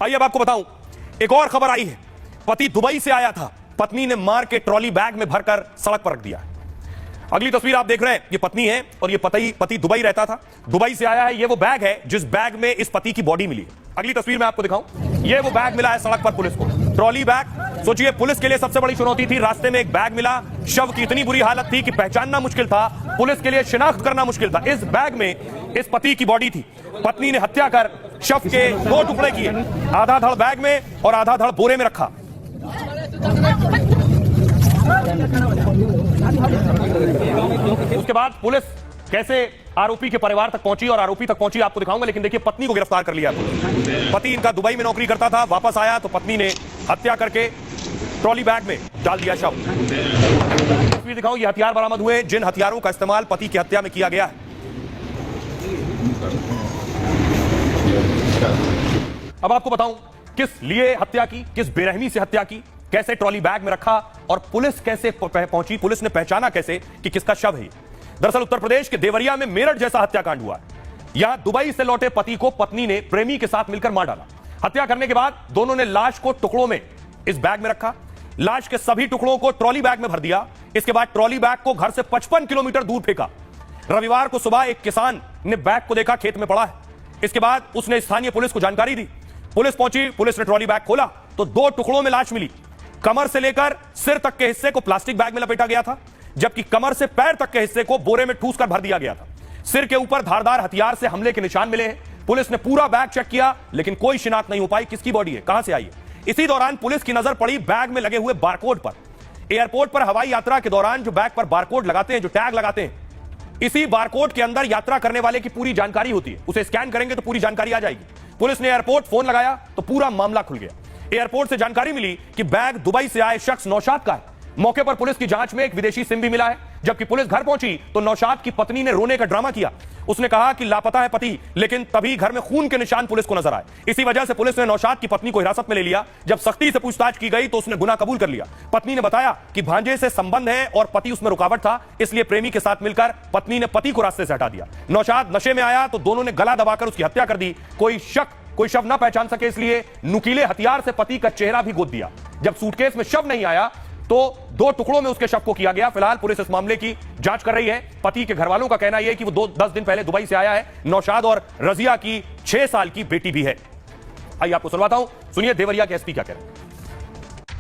आइए अब आपको बताऊं, एक और खबर आई है। पति दुबई से आया था, पत्नी ने मार के ट्रॉली बैग में भरकर सड़क पर रख दिया। अगली तस्वीर आप देख रहे हैं, ये पत्नी है और ये पति दुबई रहता था, दुबई से आया है। ये वो बैग है जिस बैग में इस पति की बॉडी मिली है। अगली तस्वीर में आपको दिखाऊं, ये वो बैग मिला है सड़क पर पुलिस को, ट्रॉली बैग। सोचिए, पुलिस के लिए सबसे बड़ी चुनौती थी, रास्ते में एक बैग मिला, शव की इतनी बुरी हालत थी कि पहचानना मुश्किल था, पुलिस के लिए शिनाख्त करना मुश्किल था। इस बैग में इस पति की बॉडी थी। पत्नी ने हत्या कर शव के 2 टुकड़े किए, आधा धड़ बैग में और आधा धड़ बोरे में रखा। उसके बाद पुलिस कैसे आरोपी के परिवार तक पहुंची और आरोपी तक पहुंची आपको दिखाऊंगा, लेकिन देखिए पत्नी को गिरफ्तार कर लिया। पति इनका दुबई में नौकरी करता था, वापस आया तो पत्नी ने हत्या करके ट्रॉली बैग में डाल दिया शव। तस्वीर दिखाऊं, ये हथियार बरामद हुए जिन हथियारों का इस्तेमाल पति की हत्या में किया गया है। अब आपको बताऊं किस लिए हत्या की, किस बेरहमी से हत्या की, कैसे ट्रॉली बैग में रखा और पुलिस कैसे पहुंची, पुलिस ने पहचाना कैसे कि किसका शव है। दरअसल उत्तर प्रदेश के देवरिया में मेरठ जैसा हत्याकांड हुआ। यहां दुबई से लौटे पति को पत्नी ने प्रेमी के साथ मिलकर मार डाला। हत्या करने के बाद दोनों ने लाश को टुकड़ों में इस बैग में रखा, लाश के सभी टुकड़ों को ट्रॉली बैग में भर दिया। इसके बाद ट्रॉली बैग को घर से 55 किलोमीटर दूर फेंका। रविवार को सुबह एक किसान ने बैग को देखा, खेत में पड़ा है। इसके बाद उसने स्थानीय पुलिस को जानकारी दी। पुलिस पहुंची, पुलिस ने ट्रॉली बैग खोला तो 2 टुकड़ों में लाश मिली। कमर से लेकर सिर तक के हिस्से को प्लास्टिक बैग में लपेटा गया था, जबकि कमर से पैर तक के हिस्से को बोरे में ठूस कर भर दिया गया था। सिर के ऊपर धारदार हथियार से हमले के निशान मिले हैं। पुलिस ने पूरा बैग चेक किया, लेकिन कोई शिनाख्त नहीं हो पाई किसकी बॉडी है, कहां से आई है। इसी दौरान पुलिस की नजर पड़ी बैग में लगे हुए बारकोड पर। एयरपोर्ट पर हवाई यात्रा के दौरान जो बैग पर बारकोड लगाते हैं, जो टैग लगाते हैं, इसी बारकोड के अंदर यात्रा करने वाले की पूरी जानकारी होती है। उसे स्कैन करेंगे तो पूरी जानकारी आ जाएगी। पुलिस ने एयरपोर्ट फोन लगाया तो पूरा मामला खुल गया। एयरपोर्ट से जानकारी मिली कि बैग दुबई से आए शख्स नौशाद का है। मौके पर पुलिस की जांच में एक विदेशी सिम भी मिला है। जबकि पुलिस घर पहुंची तो नौशाद की पत्नी ने रोने का ड्रामा किया। उसने कहा कि लापता है पति, लेकिन तभी घर में खून के निशान पुलिस को नजर आए। इसी वजह से पुलिस ने नौशाद की पत्नी को हिरासत में ले लिया। जब सख्ती से पूछताछ की गई तो उसने गुनाह कबूल कर लिया। पत्नी ने बताया कि भांजे से संबंध है और पति उसमें रुकावट था, इसलिए प्रेमी के साथ मिलकर पत्नी ने पति को रास्ते से हटा दिया। नौशाद नशे में आया तो दोनों ने गला दबाकर उसकी हत्या कर दी। कोई शव न पहचान सके, इसलिए नुकीले हथियार से पति का चेहरा भी गोद दिया। जब सूटकेस में शव नहीं आया तो 2 टुकड़ों में उसके शव को किया गया। फिलहाल पुलिस इस मामले की जांच कर रही है। पति के घर वालों का कहना यह है कि वो 10 दिन पहले दुबई से आया है। नौशाद और रजिया की 6 साल की बेटी भी है। आइए आपको सुनवाता हूं, सुनिए देवरिया के एसपी क्या कह रहे हैं।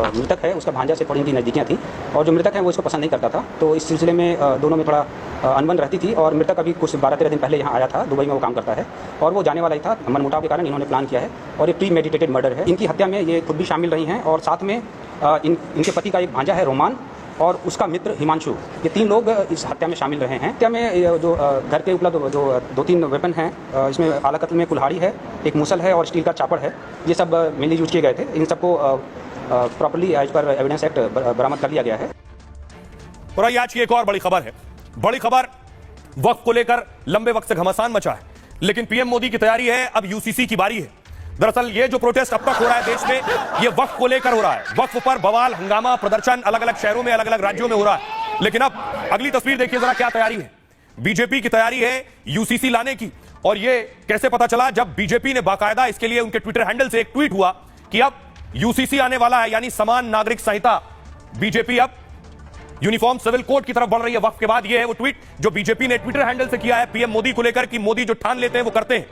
मृतक है, उसका भांजा से थोड़ी उनकी नज़दीकियाँ थी और जो मृतक है वो इसको पसंद नहीं करता था, तो इस सिलसिले में दोनों में थोड़ा अनबन रहती थी। और मृतक अभी कुछ 12-13 दिन पहले यहाँ आया था, दुबई में वो काम करता है और वो जाने वाला ही था। मनमुटाव के कारण इन्होंने प्लान किया है और ये प्री मेडिटेटेड मर्डर है। इनकी हत्या में ये खुद भी शामिल रही हैं और साथ में इनके पति का एक भांजा है रोमान और उसका मित्र हिमांशु, ये 3 लोग इस हत्या में शामिल रहे हैं। हत्या में जो घर के उपलब्ध जो 2-3 वेपन हैं, इसमें आला कत्ल में कुल्हाड़ी है, एक मूसल है और स्टील का चापड़ है। ये सब मेनली यूज किए गए थे। इन सबको properly as per evidence act बरामद कर लिया गया है। और आज की एक और बड़ी खबर है। बड़ी खबर, वक्फ को लेकर लंबे वक्त से घमासान मचा है, लेकिन पीएम मोदी की तैयारी है, अब यूसीसी की बारी है। दरअसल ये जो प्रोटेस्ट अब तक हो रहा है देश में, ये वक्फ को लेकर हो रहा है। वक्फ पर बवाल, हंगामा, प्रदर्शन अलग अलग शहरों में, अलग अलग राज्यों में हो रहा है। लेकिन अब अगली तस्वीर देखिए जरा, क्या तैयारी है। बीजेपी की तैयारी है यूसीसी लाने की। और ये कैसे पता चला, जब बीजेपी ने बाकायदा इसके लिए उनके ट्विटर हैंडल से एक ट्वीट हुआ कि अब यूसीसी आने वाला है, यानी समान नागरिक संहिता। बीजेपी अब यूनिफॉर्म सिविल कोड की तरफ बढ़ रही है। वक्त के बाद यह है वो ट्वीट जो बीजेपी ने ट्विटर हैंडल से किया है पीएम मोदी को लेकर कि मोदी जो ठान लेते हैं वो करते हैं।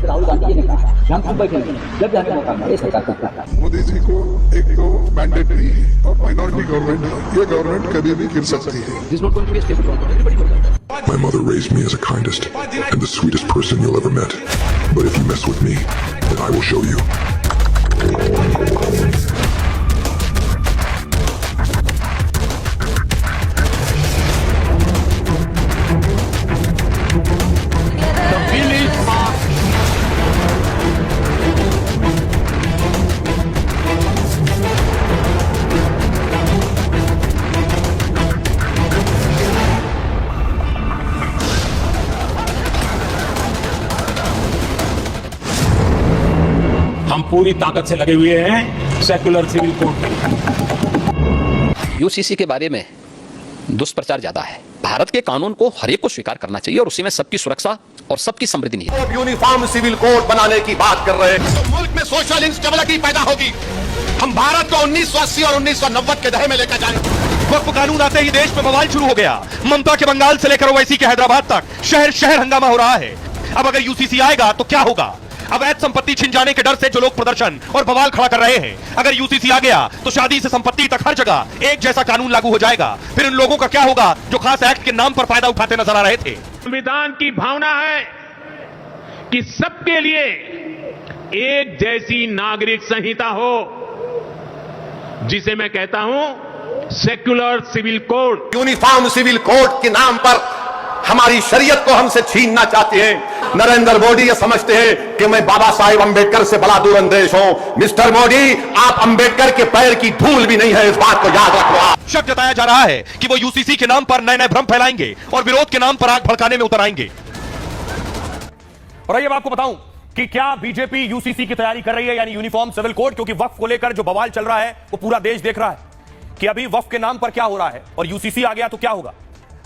राहुल गांधी ने कहा हम बैठेंगे जब जाके मौका मिले सरकार करता। मोदी जी को एक तो मैंडेट नहीं है और माइनॉरिटी गवर्नमेंट है, ये गवर्नमेंट कभी भी गिर सकती है। My mother raised me as the kindest and the sweetest person you'll ever met. But if you mess with me, then I will show you. हम पूरी ताकत से लगे हुए हैं सेक्युलर सिविल कोड। यूसीसी के बारे में दुष्प्रचार ज्यादा है। भारत के कानून को हर एक को स्वीकार करना चाहिए और उसी में सबकी सुरक्षा और सबकी समृद्धि नहीं है। यूनिफॉर्म सिविल कोड बनाने की बात कर रहे हैं तो मुल्क में सोशल इंस्टेबिलिटी पैदा होगी। हम भारत को 1980 और 1990 के दहे में लेकर जाएंगे। वक्फ कानून आते ही देश में बवाल शुरू हो गया। ममता के बंगाल से लेकर ओवैसी के हैदराबाद तक शहर शहर हंगामा हो रहा है। अब अगर यूसीसी आएगा तो क्या होगा? अवैध संपत्ति छिन जाने के डर से जो लोग प्रदर्शन और बवाल खड़ा कर रहे हैं, अगर यूसीसी आ गया तो शादी से संपत्ति तक हर जगह एक जैसा कानून लागू हो जाएगा। फिर इन लोगों का क्या होगा जो खास एक्ट के नाम पर फायदा उठाते नजर आ रहे थे। संविधान की भावना है कि सबके लिए एक जैसी नागरिक संहिता हो, जिसे मैं कहता हूं secular civil code. Uniform civil code के नाम पर हमारी शरीयत को हमसे छीनना चाहते हैं। नरेंद्र मोदी ये समझते हैं कि मैं बाबा साहेब अंबेडकर से बड़ा दूरअंदेश हूं। मिस्टर मोदी, आप अंबेडकर के पैर की धूल भी नहीं है, इस बात को याद रखो। आप शक जताया जा रहा है कि वो यूसीसी के नाम पर नए नए भ्रम फैलाएंगे और विरोध के नाम पर आग भड़काने में उतर आएंगे। और आइए आपको बताऊं कि क्या बीजेपी यूसीसी की तैयारी कर रही है, यानी यूनिफॉर्म सिविल कोड, क्योंकि वक्फ को लेकर जो बवाल चल रहा है वो पूरा देश देख रहा है कि अभी वक्फ के नाम पर क्या हो रहा है और यूसीसी आ गया तो क्या होगा।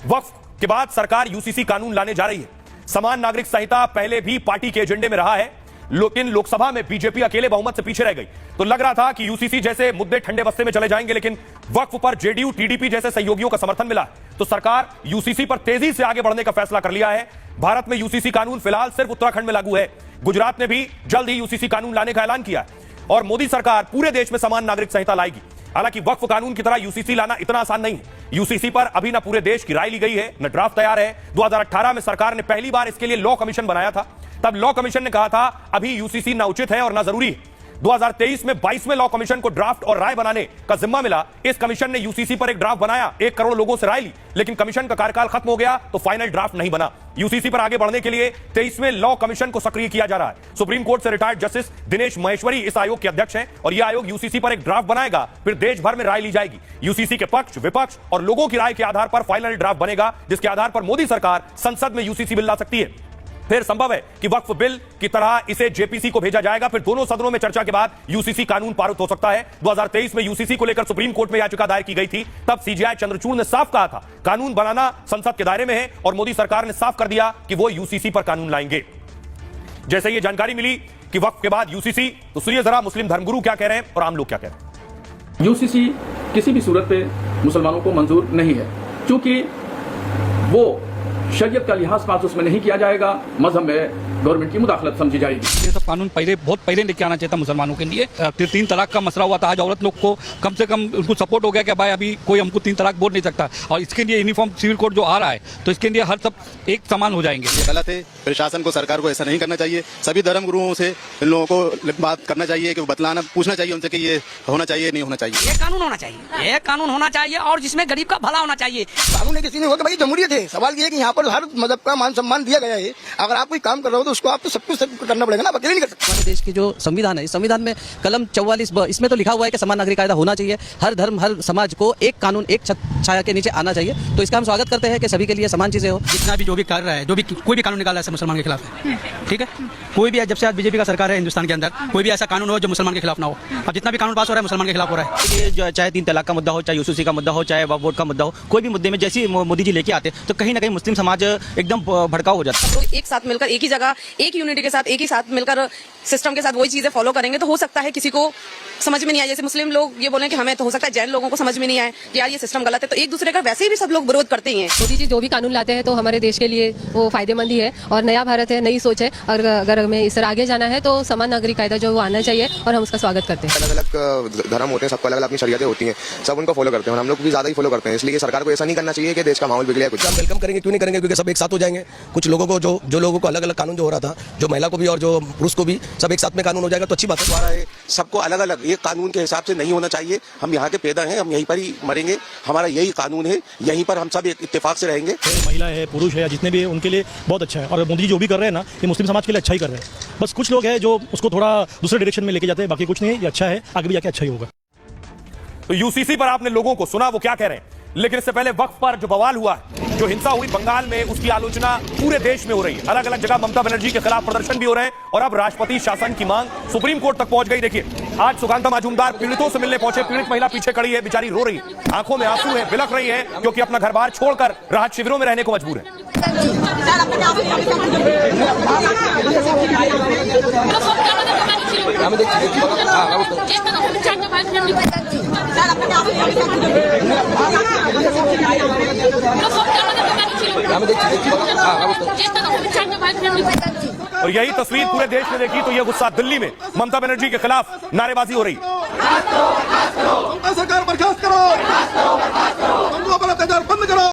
वक्फ के बाद सरकार यूसीसी कानून लाने जा रही है। समान नागरिक संहिता पहले भी पार्टी के एजेंडे में रहा है, लेकिन लोकसभा में बीजेपी अकेले बहुमत से पीछे रह गई। तो लग रहा था कि यूसीसी जैसे मुद्दे ठंडे बस्ते में चले जाएंगे, लेकिन वक्फ पर जेडीयू टीडीपी जैसे सहयोगियों का समर्थन मिला, तो सरकार यूसीसी पर तेजी से आगे बढ़ने का फैसला कर लिया है। भारत में यूसीसी कानून फिलहाल सिर्फ उत्तराखंड में लागू है। गुजरात ने भी जल्द ही यूसीसी कानून लाने का ऐलान किया है और मोदी सरकार पूरे देश में समान नागरिक संहिता लाएगी। हालांकि वक्फ कानून की तरह यूसीसी लाना इतना आसान नहीं है। यूसीसी पर अभी ना पूरे देश की राय ली गई है, न ड्राफ्ट तैयार है। 2018 में सरकार ने पहली बार इसके लिए लॉ कमीशन बनाया था। तब लॉ कमीशन ने कहा था अभी यूसीसी ना उचित है और ना जरूरी है। 2023 में 22वें लॉ कमीशन को ड्राफ्ट और राय बनाने का जिम्मा मिला। इस कमीशन ने यूसीसी पर एक ड्राफ्ट बनाया, 1 करोड़ लोगों से राय ली, लेकिन कमीशन का कार्यकाल खत्म हो गया तो फाइनल ड्राफ्ट नहीं बना। यूसीसी पर आगे बढ़ने के लिए 23वें लॉ कमीशन को सक्रिय किया जा रहा है। सुप्रीम कोर्ट से रिटायर्ड जस्टिस दिनेश महेश्वरी इस आयोग के अध्यक्ष हैं और यह आयोग यूसीसी पर एक ड्राफ्ट बनाएगा, फिर देश भर में राय ली जाएगी। यूसीसी के पक्ष, विपक्ष और लोगों की राय के आधार पर फाइनल ड्राफ्ट बनेगा, जिसके आधार पर मोदी सरकार संसद में यूसीसी बिल ला सकती है। फिर संभव है कि वक्फ बिल की तरह इसे जेपीसी को भेजा जाएगा, फिर दोनों सदनों में चर्चा के बाद यूसीसी कानून पारित हो सकता है। 2023 में यूसीसी को लेकर सुप्रीम कोर्ट में याचिका दायर की गई थी। तब सीजेआई चंद्रचूड़ ने साफ कहा था कानून बनाना संसद के दायरे में है और मोदी सरकार ने साफ कर दिया कि वो यूसीसी पर कानून लाएंगे। जैसे ये जानकारी मिली कि वक्फ के बाद यूसीसी, तो सुनिए जरा मुस्लिम धर्मगुरु क्या कह रहे हैं और आम लोग क्या कह रहे हैं। यूसीसी किसी भी सूरत पे मुसलमानों को मंजूर नहीं है, क्योंकि वो शरीयत का लिहाज पास उसमें नहीं किया जाएगा, मजहब में गवर्नमेंट की मुदाखलत समझी जाएगी। ये सब कानून बहुत पहले लेके आना चाहिए था मुसलमानों के लिए। 3 तलाक का मसला हुआ था, आज औरत लोग को कम से कम उनको सपोर्ट हो गया कि भाई अभी कोई हमको 3 तलाक बोल नहीं सकता। और इसके लिए यूनिफॉर्म सिविल कोड जो आ रहा है तो इसके लिए हर सब एक समान हो जाएंगे। ये गलत है। प्रशासन को, सरकार को ऐसा नहीं करना चाहिए। सभी धर्म गुरुओं से इन लोगों को बात करना चाहिए कि बतलाना, पूछना चाहिए उनसे कि ये होना चाहिए नहीं होना चाहिए। ये कानून होना चाहिए, ये कानून होना चाहिए और जिसमें गरीब का भला होना चाहिए। कानून किसी ने होगा भाई जमहूरियत है। सवाल ये है कि यहाँ पर हर मजहब का मान सम्मान दिया गया है। अगर आप कोई काम कर रहे हो तो उसको आप तो सब कुछ करना पड़ेगा ना, अकेले नहीं कर सकते। हमारे देश की जो संविधान है, इस संविधान में कलम 44 इसमें तो लिखा हुआ है कि समान नागरिक कायदा होना चाहिए। हर धर्म, हर समाज को एक कानून, एक छाया के नीचे आना चाहिए। तो इसका हम स्वागत करते हैं कि सभी के लिए समान चीजें हो। जितना भी जो भी कर रहा है, जो भी कोई भी कानून निकाला है मुसलमान के खिलाफ है, ठीक है। कोई भी जब से आज बीजेपी का सरकार है हिंदुस्तान के अंदर, कोई भी ऐसा कानून हो जो मुसलमान के खिलाफ ना हो। अब जितना भी कानून पास हो रहा है मुसलमान के खिलाफ हो रहा है। चाहे 3 तलाक का मुद्दा हो, चाहे यूसीसी का मुद्दा हो, चाहे वक्फ बोर्ड का मुद्दा हो, कोई भी मुद्दे में जैसे मोदी जी लेके आते तो कहीं ना कहीं मुस्लिम समाज एकदम भड़काऊ हो जाता है। एक साथ मिलकर एक ही जगह, एक यूनिटी के साथ, एक ही साथ मिलकर सिस्टम के साथ वही चीजें फॉलो करेंगे तो हो सकता है किसी को समझ में नहीं आए। जैसे मुस्लिम लोग ये बोलें कि हमें, तो हो सकता है जैन लोगों को समझ में नहीं आए कि यार ये सिस्टम गलत है। तो एक दूसरे का वैसे भी सब लोग विरोध करते ही हैं। मोदी जी जो भी कानून लाते हैं तो हमारे देश के लिए वो फायदेमंद ही है और नया भारत है, नई सोच है। और अगर हमें इस तरह आगे जाना है तो समान नागरिक कायदा जो वो आना चाहिए और हम उसका स्वागत करते हैं। अलग अलग धर्म होते हैं, सबको अलग अलग अपनी शरीयतें होती हैं, सब उनको फॉलो करते हैं और हम लोग भी ज्यादा ही फॉलो करते हैं। इसलिए सरकार को ऐसा नहीं करना चाहिए कि देश का माहौल बिगड़े। कुछ हम वेलकम करेंगे, क्यों नहीं करेंगे, क्योंकि सब एक साथ हो जाएंगे। कुछ लोगों को जो लोगों को अलग अलग कानून जो हो रहा था, जो महिला को भी और जो पुरुष को भी, सब एक साथ में कानून हो जाएगा तो अच्छी बात है। सबको अलग अलग एक कानून के हिसाब से नहीं होना चाहिए। हम यहाँ के पैदा हैं, हम यहीं पर ही मरेंगे, हमारा यही कानून है, यहीं पर हम सब इत्तेफाक से रहेंगे। महिला है, पुरुष है, जितने भी उनके लिए बहुत अच्छा है। और मोदी जी जो भी कर रहे हैं ना, ये मुस्लिम समाज के लिए अच्छा ही कर रहे हैं। बस कुछ लोग हैं जो उसको थोड़ा दूसरे डायरेक्शन में लेके जाते हैं, बाकी कुछ नहीं है। ये अच्छा है, आगे भी जाके अच्छा ही होगा। तो यूसीसी पर आपने लोगों को सुना, वो क्या कह रहे हैं। लेकिन इससे पहले वक्फ पर जो बवाल हुआ, जो हिंसा हुई बंगाल में, उसकी आलोचना पूरे देश में हो रही है। अलग अलग जगह ममता बनर्जी के खिलाफ प्रदर्शन भी हो रहे हैं और अब राष्ट्रपति शासन की मांग सुप्रीम कोर्ट तक पहुंच गई। देखिए, आज सुकांता मजूमदार पीड़ितों से मिलने पहुंचे। पीड़ित महिला पीछे खड़ी है, बेचारी रो रही है, आंखों में आंसू है, बिलख रही है, क्योंकि अपना घर बार छोड़कर राहत शिविरों में रहने को मजबूर है। और यही तस्वीर पूरे देश में देखी तो यह गुस्सा दिल्ली में ममता बनर्जी के खिलाफ नारेबाजी हो रही। सरकार बर्खास्त करो, बंद करो।